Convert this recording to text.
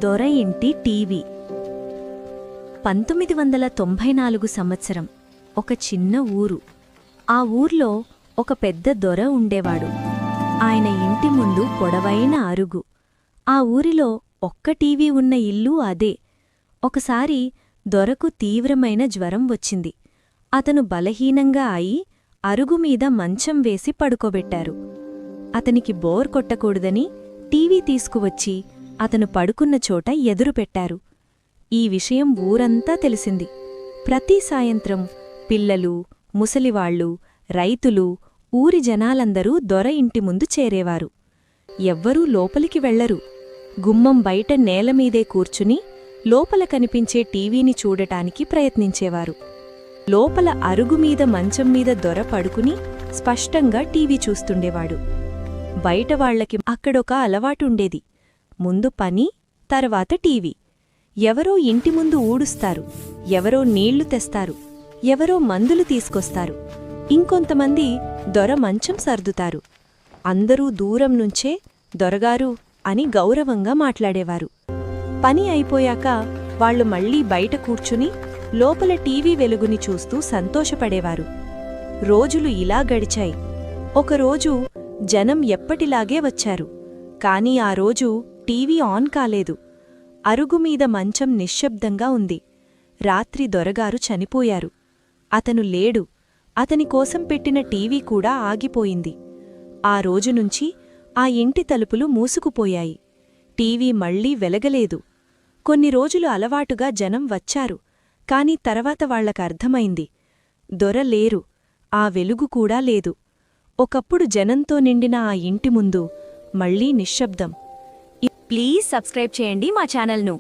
దొర ఇంటి టీవీ 1994 సంవత్సరం. ఒక చిన్న ఊరు. ఆ ఊర్లో ఒక పెద్ద దొర ఉండేవాడు. ఆయన ఇంటి ముందు పొడవైన అరుగు. ఆ ఊరిలో ఒక్క టీవీ ఉన్న ఇల్లు అదే. ఒకసారి దొరకు తీవ్రమైన జ్వరం వచ్చింది. అతను బలహీనంగా అయి అరుగుమీద మంచం వేసి పడుకోబెట్టారు. అతనికి బోర్ కొట్టకూడదని టీవీ తీసుకువచ్చి అతను పడుకున్న చోట ఎదురుపెట్టారు. ఈ విషయం ఊరంతా తెలిసింది. ప్రతి సాయంత్రం పిల్లలు, ముసలివాళ్లు, రైతులు, ఊరి జనాలందరూ దొర ఇంటి ముందు చేరేవారు. ఎవ్వరూ లోపలికి వెళ్లరు. గుమ్మం బయట నేలమీదే కూర్చుని లోపల కనిపించే టీవీని చూడటానికి ప్రయత్నించేవారు. లోపల అరుగుమీద మంచంమీద దొర పడుకుని స్పష్టంగా టీవీ చూస్తుండేవాడు. బయటవాళ్లకి అక్కడొక అలవాటుండేది. ముందు పని, తర్వాత టీవీ. ఎవరో ఇంటి ముందు ఊడుస్తారు, ఎవరో నీళ్లు తెస్తారు, ఎవరో మందులు తీసుకొస్తారు, ఇంకొంతమంది దొర మంచం సర్దుతారు. అందరూ దూరం నుంచే దొరగారు అని గౌరవంగా మాట్లాడేవారు. పని అయిపోయాక వాళ్లు మళ్లీ బయట కూర్చుని లోపల టీవీ వెలుగుని చూస్తూ సంతోషపడేవారు. రోజులు ఇలా గడిచాయి. ఒకరోజు జనం ఎప్పటిలాగే వచ్చారు. కాని ఆ రోజు టీవీ ఆన్ కాలేదు. అరుగుమీద మంచం నిశ్శబ్దంగా ఉంది. రాత్రి దొరగారు చనిపోయారు. అతను లేడు. అతని కోసం పెట్టిన టీవీ కూడా ఆగిపోయింది. ఆ రోజునుంచి ఆ ఇంటి తలుపులు మూసుకుపోయాయి. టీవీ మళ్లీ వెలగలేదు. కొన్ని రోజులు అలవాటుగా జనం వచ్చారు. కాని తర్వాత వాళ్లకర్థమైంది, దొర లేరు, ఆ వెలుగు కూడా లేదు. ఒకప్పుడు జనంతో నిండిన ఆ ఇంటి ముందు మళ్లీ నిశ్శబ్దం. ప్లీజ్ సబ్స్క్రైబ్ చేయండి మా ఛానల్ను.